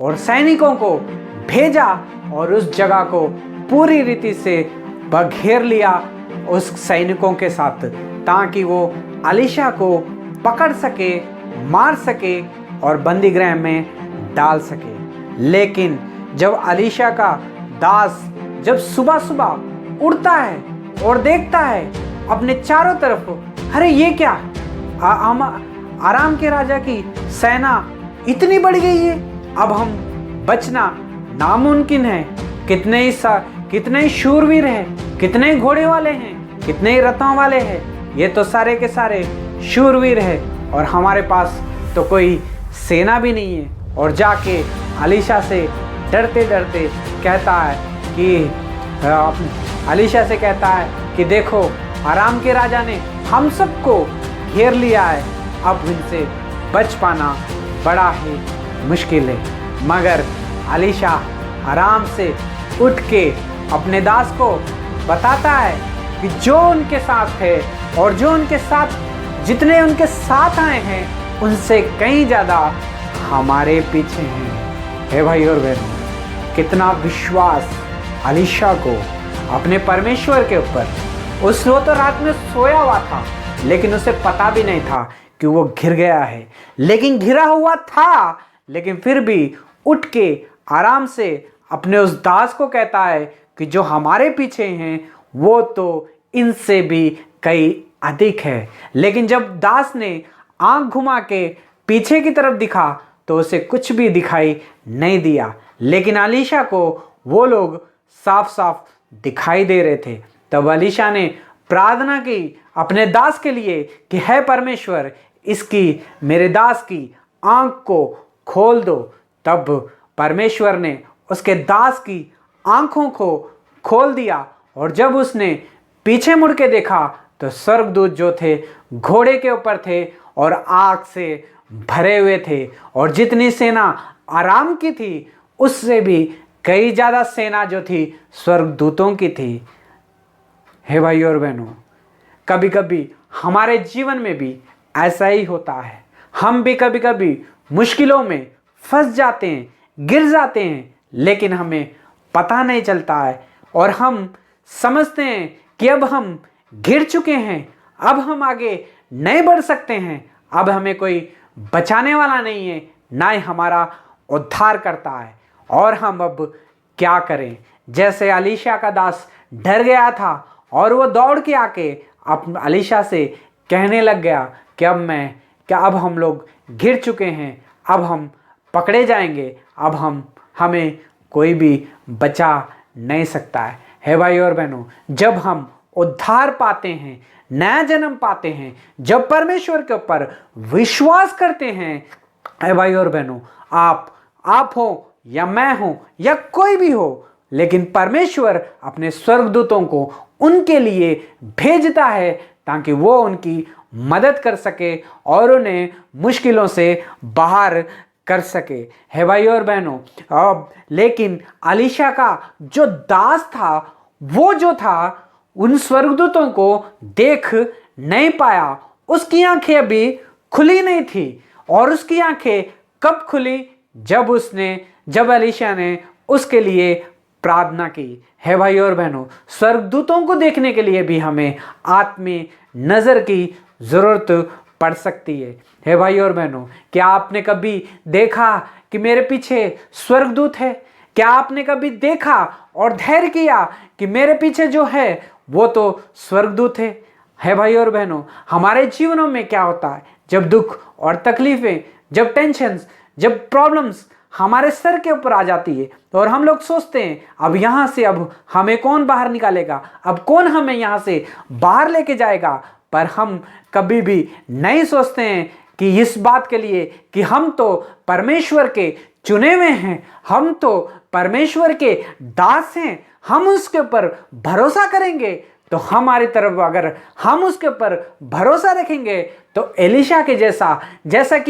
और सैनिकों को भेजा और उस जगह को पूरी रीति से घेर लिया उस सैनिकों के साथ, ताकि वो एलीशा को पकड़ सके, मार सके और बंदीगृह में डाल सके। लेकिन जब एलीशा का दास जब सुबह सुबह उड़ता है और देखता है अपने चारों तरफ, अरे ये क्या, आराम के राजा की सेना इतनी बढ़ गई है, अब हम बचना नामुमकिन है। कितने शूरवीर हैं, कितने घोड़े वाले हैं, कितने रथों वाले हैं, ये तो सारे के सारे शूरवीर हैं और हमारे पास तो कोई सेना भी नहीं है। और जाके एलीशा से डरते डरते कहता है कि एलीशा से कहता है कि देखो, आराम के राजा ने हम सबको घेर लिया है, अब इनसे बच पाना बड़ा ही मुश्किल है। मगर एलीशा आराम से उठ के अपने दास को बताता है कि जो उनके साथ है और जो उनके साथ जितने उनके साथ आए हैं उनसे कहीं ज़्यादा हमारे पीछे हैं। हे भाई और बहनों, कितना विश्वास एलीशा को अपने परमेश्वर के ऊपर। वो तो रात में सोया हुआ था, लेकिन उसे पता भी नहीं था कि वो घिर गया है। लेकिन घिरा हुआ था, लेकिन फिर भी उठ के आराम से अपने उस दास को कहता है कि जो हमारे पीछे हैं वो तो इनसे भी कई अधिक है। लेकिन जब दास ने आंख घुमा के पीछे की तरफ दिखा तो उसे कुछ भी दिखाई नहीं दिया, लेकिन एलीशा को वो लोग साफ साफ दिखाई दे रहे थे। तब एलीशा ने प्रार्थना की अपने दास के लिए कि हे परमेश्वर, इसकी मेरे दास की आंख को खोल दो। तब परमेश्वर ने उसके दास की आंखों को खोल दिया और जब उसने पीछे मुड़ के देखा तो स्वर्गदूत जो थे घोड़े के ऊपर थे और आग से भरे हुए थे, और जितनी सेना आराम की थी उससे भी कई ज़्यादा सेना जो थी स्वर्गदूतों की थी। हे भाई और बहनों, कभी कभी हमारे जीवन में भी ऐसा ही होता है। हम भी कभी कभी मुश्किलों में फंस जाते हैं, गिर जाते हैं, लेकिन हमें पता नहीं चलता है और हम समझते हैं कि अब हम गिर चुके हैं, अब हम आगे नहीं बढ़ सकते हैं, अब हमें कोई बचाने वाला नहीं है, ना ही हमारा उद्धार करता है, और हम अब क्या करें। जैसे एलीशा का दास डर गया था और वो दौड़ के आके अब एलीशा से कहने लग गया कि अब हम लोग गिर चुके हैं, अब हम पकड़े जाएंगे, अब हमें कोई भी बचा नहीं सकता है। हे भाई और बहनों, जब हम उद्धार पाते हैं, नया जन्म पाते हैं, जब परमेश्वर के ऊपर विश्वास करते हैं, हे भाई और बहनों, आप हो या मैं हो या कोई भी हो, लेकिन परमेश्वर अपने स्वर्गदूतों को उनके लिए भेजता है ताकि वो उनकी मदद कर सके और उन्हें मुश्किलों से बाहर कर सके। हे भाई और बहनों, लेकिन एलीशा का जो दास था, वो जो था उन स्वर्गदूतों को देख नहीं पाया। उसकी आंखें अभी खुली नहीं थी, और उसकी आंखें कब खुली? जब एलीशा ने उसके लिए प्रार्थना की। हे भाई और बहनों, स्वर्गदूतों को देखने के लिए भी हमें आत्मीय नजर की जरूरत पड़ सकती है। हे भाई और बहनों, क्या आपने कभी देखा कि मेरे पीछे स्वर्गदूत है? क्या आपने कभी देखा और धैर्य किया कि मेरे पीछे जो है वो तो स्वर्गदूत है? हे भाई और बहनों, हमारे जीवनों में क्या होता है, जब दुख और तकलीफें, जब टेंशन्स, जब प्रॉब्लम्स हमारे सर के ऊपर आ जाती है और हम लोग सोचते हैं अब यहाँ से अब हमें कौन बाहर निकालेगा, अब कौन हमें यहाँ से बाहर लेके जाएगा। पर हम कभी भी नहीं सोचते हैं कि इस बात के लिए कि हम तो परमेश्वर के चुने हुए हैं, हम तो परमेश्वर के दास हैं, हम उसके ऊपर भरोसा करेंगे तो हमारी तरफ अगर हम उसके ऊपर भरोसा रखेंगे तो एलीशा के जैसा कि